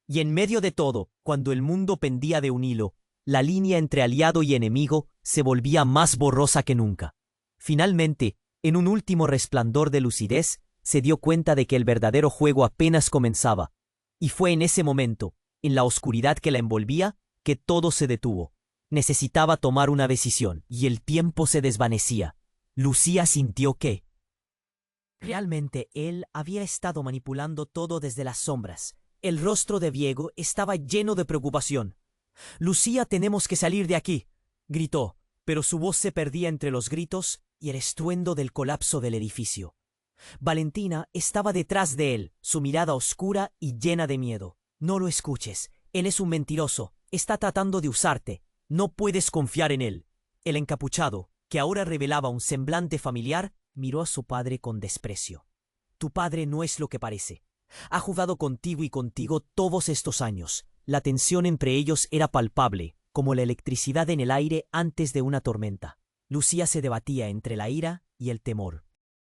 Y en medio de todo, cuando el mundo pendía de un hilo, la línea entre aliado y enemigo se volvía más borrosa que nunca. Finalmente, en un último resplandor de lucidez, se dio cuenta de que el verdadero juego apenas comenzaba, y fue en ese momento, en la oscuridad que la envolvía, que todo se detuvo. Necesitaba tomar una decisión, y el tiempo se desvanecía. Lucía sintió que realmente él había estado manipulando todo desde las sombras. El rostro de Diego estaba lleno de preocupación. «Lucía, tenemos que salir de aquí», gritó, pero su voz se perdía entre los gritos y el estruendo del colapso del edificio. Valentina estaba detrás de él, su mirada oscura y llena de miedo. «No lo escuches, él es un mentiroso, está tratando de usarte, no puedes confiar en él». El encapuchado, que ahora revelaba un semblante familiar, miró a su padre con desprecio. «Tu padre no es lo que parece. Ha jugado contigo y contigo todos estos años». La tensión entre ellos era palpable, como la electricidad en el aire antes de una tormenta. Lucía se debatía entre la ira y el temor.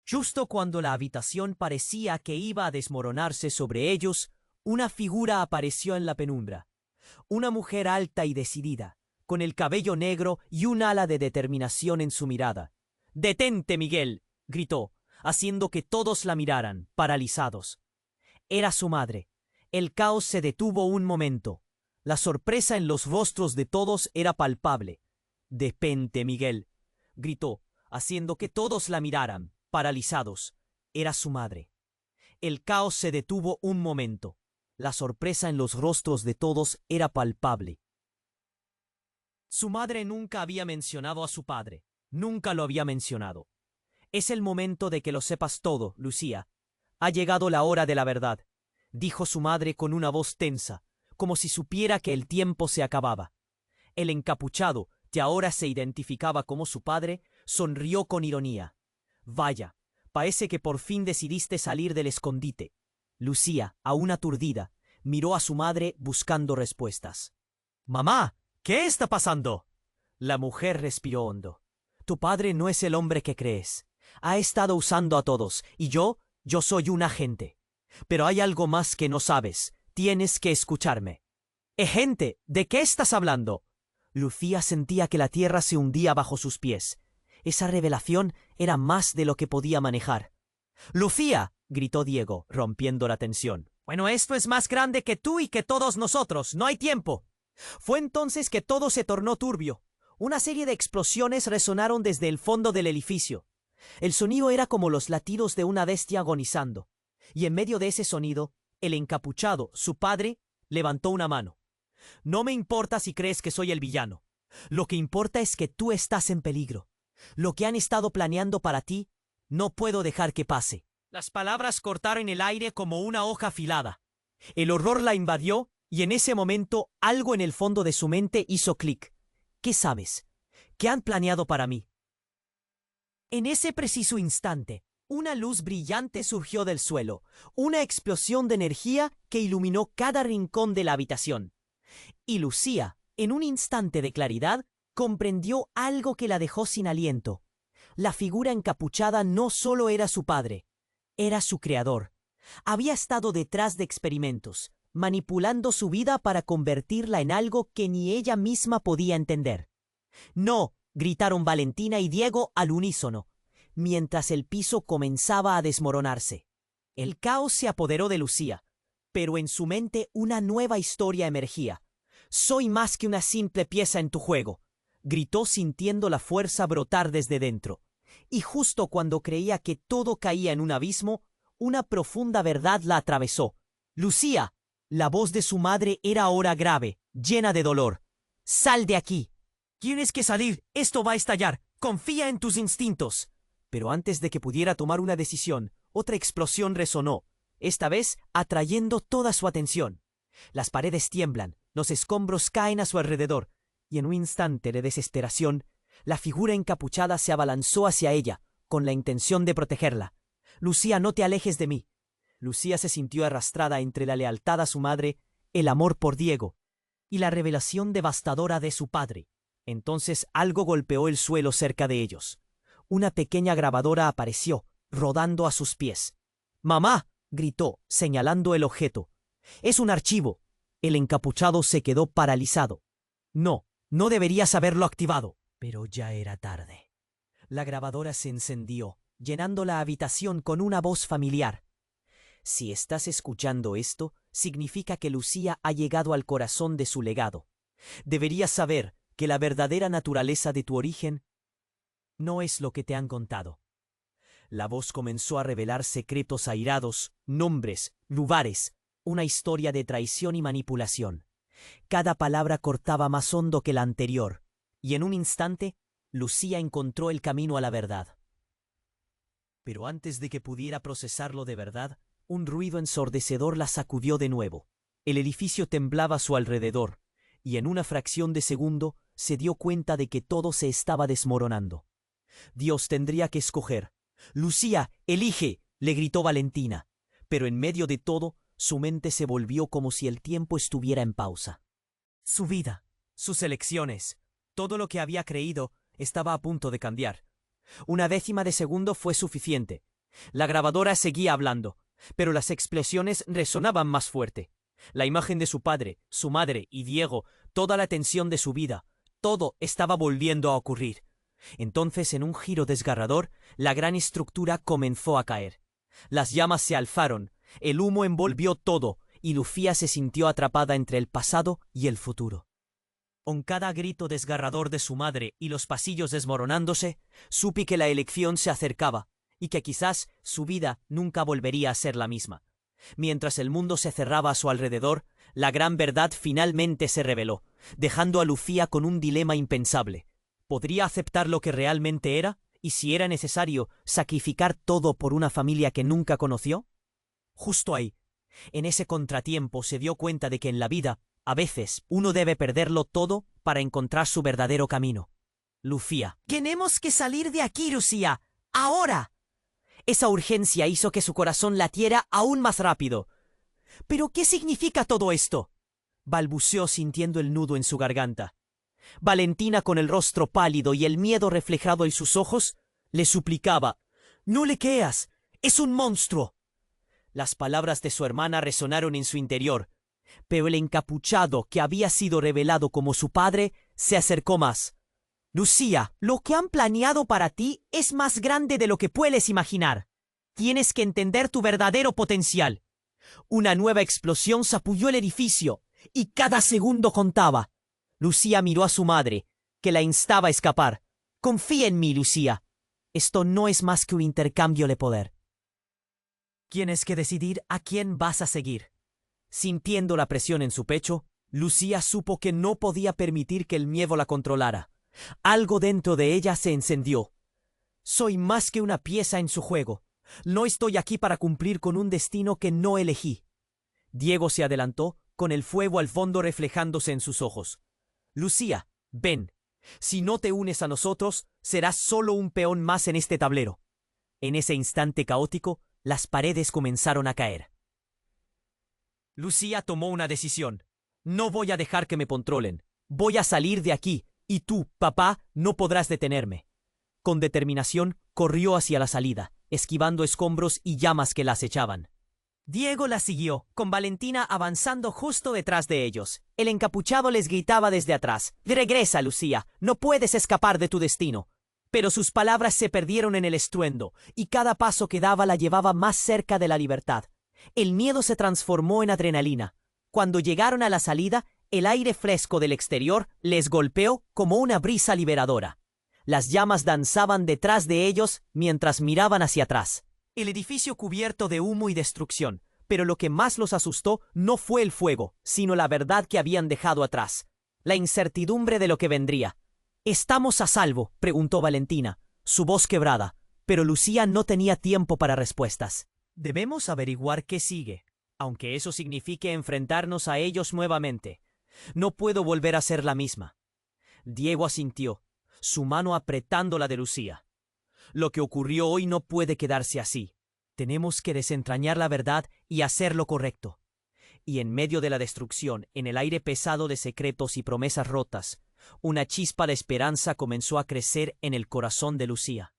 Justo cuando la habitación parecía que iba a desmoronarse sobre ellos, una figura apareció en la penumbra. Una mujer alta y decidida, con el cabello negro y un ala de determinación en su mirada. «¡Detente, Miguel!», gritó, haciendo que todos la miraran, paralizados. Era su madre. El caos se detuvo un momento. La sorpresa en los rostros de todos era palpable. «Detente, Miguel», gritó, haciendo que todos la miraran, paralizados. Era su madre. El caos se detuvo un momento. La sorpresa en los rostros de todos era palpable. Su madre nunca había mencionado a su padre. Nunca lo había mencionado. «Es el momento de que lo sepas todo, Lucía. Ha llegado la hora de la verdad», dijo su madre con una voz tensa, como si supiera que el tiempo se acababa. El encapuchado, que ahora se identificaba como su padre, sonrió con ironía. «Vaya, parece que por fin decidiste salir del escondite». Lucía, aún aturdida, miró a su madre buscando respuestas. «Mamá, ¿qué está pasando?». La mujer respiró hondo. «Tu padre no es el hombre que crees. Ha estado usando a todos, y yo soy un agente. Pero hay algo más que no sabes. Tienes que escucharme». «Agente, ¿de qué estás hablando?». Lucía sentía que la tierra se hundía bajo sus pies. Esa revelación era más de lo que podía manejar. «¡Lucía!», gritó Diego, rompiendo la tensión. «Bueno, esto es más grande que tú y que todos nosotros. No hay tiempo». Fue entonces que todo se tornó turbio. Una serie de explosiones resonaron desde el fondo del edificio. El sonido era como los latidos de una bestia agonizando. Y en medio de ese sonido, el encapuchado, su padre, levantó una mano. «No me importa si crees que soy el villano. Lo que importa es que tú estás en peligro. Lo que han estado planeando para ti, no puedo dejar que pase». Las palabras cortaron el aire como una hoja afilada. El horror la invadió y en ese momento algo en el fondo de su mente hizo clic. «¿Qué sabes? ¿Qué han planeado para mí?». En ese preciso instante, una luz brillante surgió del suelo, una explosión de energía que iluminó cada rincón de la habitación. Y Lucía, en un instante de claridad, comprendió algo que la dejó sin aliento. La figura encapuchada no solo era su padre, era su creador. Había estado detrás de experimentos, manipulando su vida para convertirla en algo que ni ella misma podía entender. «¡No!», gritaron Valentina y Diego al unísono, mientras el piso comenzaba a desmoronarse. El caos se apoderó de Lucía, pero en su mente una nueva historia emergía. Soy más que una simple pieza en tu juego, gritó sintiendo la fuerza brotar desde dentro. Y justo cuando creía que todo caía en un abismo, una profunda verdad la atravesó. Lucía, la voz de su madre era ahora grave, llena de dolor. ¡Sal de aquí! Tienes que salir, esto va a estallar. Confía en tus instintos. Pero antes de que pudiera tomar una decisión, otra explosión resonó, esta vez atrayendo toda su atención. Las paredes tiemblan, los escombros caen a su alrededor, y en un instante de desesperación, la figura encapuchada se abalanzó hacia ella, con la intención de protegerla. Lucía, no te alejes de mí. Lucía se sintió arrastrada entre la lealtad a su madre, el amor por Diego, y la revelación devastadora de su padre. Entonces algo golpeó el suelo cerca de ellos. Una pequeña grabadora apareció, rodando a sus pies. ¡Mamá!, gritó, señalando el objeto. «Es un archivo». El encapuchado se quedó paralizado. No deberías haberlo activado. Pero ya era tarde. La grabadora se encendió, llenando la habitación con una voz familiar. Si estás escuchando esto, significa que Lucía ha llegado al corazón de su legado. Deberías saber que la verdadera naturaleza de tu origen no es lo que te han contado. La voz comenzó a revelar secretos airados, nombres, lugares, una historia de traición y manipulación. Cada palabra cortaba más hondo que la anterior, y en un instante, Lucía encontró el camino a la verdad. Pero antes de que pudiera procesarlo de verdad, un ruido ensordecedor la sacudió de nuevo. El edificio temblaba a su alrededor, y en una fracción de segundo se dio cuenta de que todo se estaba desmoronando. Dios tendría que escoger. «Lucía, elige», le gritó Valentina, pero en medio de todo, su mente se volvió como si el tiempo estuviera en pausa. Su vida, sus elecciones, todo lo que había creído estaba a punto de cambiar. Una décima de segundo fue suficiente. La grabadora seguía hablando, pero las explosiones resonaban más fuerte. La imagen de su padre, su madre y Diego, toda la tensión de su vida, todo estaba volviendo a ocurrir. Entonces, en un giro desgarrador, la gran estructura comenzó a caer. Las llamas se alzaron, el humo envolvió todo, y Lucía se sintió atrapada entre el pasado y el futuro. Con cada grito desgarrador de su madre y los pasillos desmoronándose, supe que la elección se acercaba, y que quizás su vida nunca volvería a ser la misma. Mientras el mundo se cerraba a su alrededor, la gran verdad finalmente se reveló, dejando a Lucía con un dilema impensable. ¿Podría aceptar lo que realmente era? ¿Y si era necesario sacrificar todo por una familia que nunca conoció? Justo ahí, en ese contratiempo, se dio cuenta de que en la vida, a veces, uno debe perderlo todo para encontrar su verdadero camino. Lucía. «Tenemos que salir de aquí, Lucía. ¡Ahora!». Esa urgencia hizo que su corazón latiera aún más rápido. «¿Pero qué significa todo esto?», balbuceó sintiendo el nudo en su garganta. Valentina, con el rostro pálido y el miedo reflejado en sus ojos, le suplicaba: «No le creas, es un monstruo». Las palabras de su hermana resonaron en su interior, pero el encapuchado que había sido revelado como su padre se acercó más. «Lucía, lo que han planeado para ti es más grande de lo que puedes imaginar. Tienes que entender tu verdadero potencial». Una nueva explosión sacudió el edificio, y cada segundo contaba. Lucía miró a su madre, que la instaba a escapar. «Confía en mí, Lucía. Esto no es más que un intercambio de poder. Tienes que decidir a quién vas a seguir». Sintiendo la presión en su pecho, Lucía supo que no podía permitir que el miedo la controlara. Algo dentro de ella se encendió. «Soy más que una pieza en su juego. No estoy aquí para cumplir con un destino que no elegí». Diego se adelantó, con el fuego al fondo reflejándose en sus ojos. «Lucía, ven. Si no te unes a nosotros, serás solo un peón más en este tablero». En ese instante caótico, las paredes comenzaron a caer. Lucía tomó una decisión. «No voy a dejar que me controlen. Voy a salir de aquí, y tú, papá, no podrás detenerme». Con determinación, corrió hacia la salida, esquivando escombros y llamas que la acechaban. Diego la siguió, con Valentina avanzando justo detrás de ellos. El encapuchado les gritaba desde atrás: «Regresa, Lucía, no puedes escapar de tu destino». Pero sus palabras se perdieron en el estruendo, y cada paso que daba la llevaba más cerca de la libertad. El miedo se transformó en adrenalina. Cuando llegaron a la salida, El aire fresco del exterior les golpeó como una brisa liberadora. Las llamas danzaban detrás de ellos mientras miraban hacia atrás. El edificio cubierto de humo y destrucción, pero lo que más los asustó no fue el fuego, sino la verdad que habían dejado atrás. La incertidumbre de lo que vendría. ¿Estamos a salvo?, preguntó Valentina, su voz quebrada, pero Lucía no tenía tiempo para respuestas. Debemos averiguar qué sigue, aunque eso signifique enfrentarnos a ellos nuevamente. No puedo volver a ser la misma. Diego asintió, su mano apretando la de Lucía. Lo que ocurrió hoy no puede quedarse así. Tenemos que desentrañar la verdad y hacer lo correcto. Y en medio de la destrucción, en el aire pesado de secretos y promesas rotas, una chispa de esperanza comenzó a crecer en el corazón de Lucía.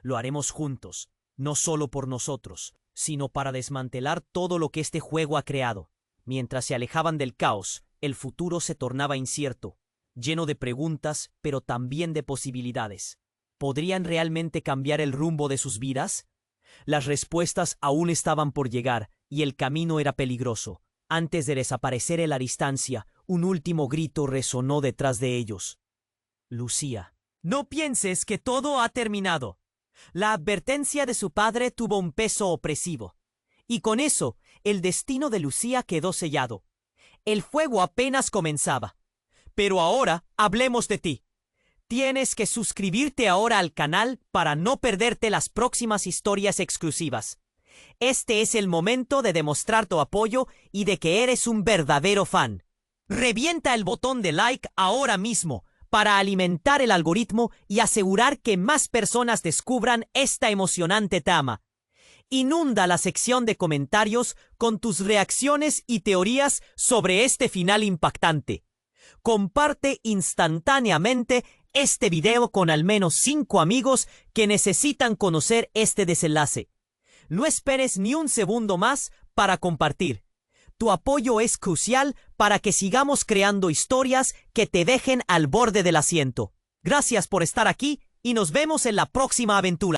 Lo haremos juntos, no solo por nosotros, sino para desmantelar todo lo que este juego ha creado. Mientras se alejaban del caos, el futuro se tornaba incierto, lleno de preguntas, pero también de posibilidades. ¿Podrían realmente cambiar el rumbo de sus vidas? Las respuestas aún estaban por llegar, y el camino era peligroso. Antes de desaparecer en la distancia, un último grito resonó detrás de ellos. Lucía, no pienses que todo ha terminado. La advertencia de su padre tuvo un peso opresivo, y con eso, el destino de Lucía quedó sellado. El fuego apenas comenzaba. Pero ahora hablemos de ti. Tienes que suscribirte ahora al canal para no perderte las próximas historias exclusivas. Este es el momento de demostrar tu apoyo y de que eres un verdadero fan. Revienta el botón de like ahora mismo para alimentar el algoritmo y asegurar que más personas descubran esta emocionante trama. Inunda la sección de comentarios con tus reacciones y teorías sobre este final impactante. Comparte instantáneamente este video con al menos 5 amigos que necesitan conocer este desenlace. No esperes ni un segundo más para compartir. Tu apoyo es crucial para que sigamos creando historias que te dejen al borde del asiento. Gracias por estar aquí y nos vemos en la próxima aventura.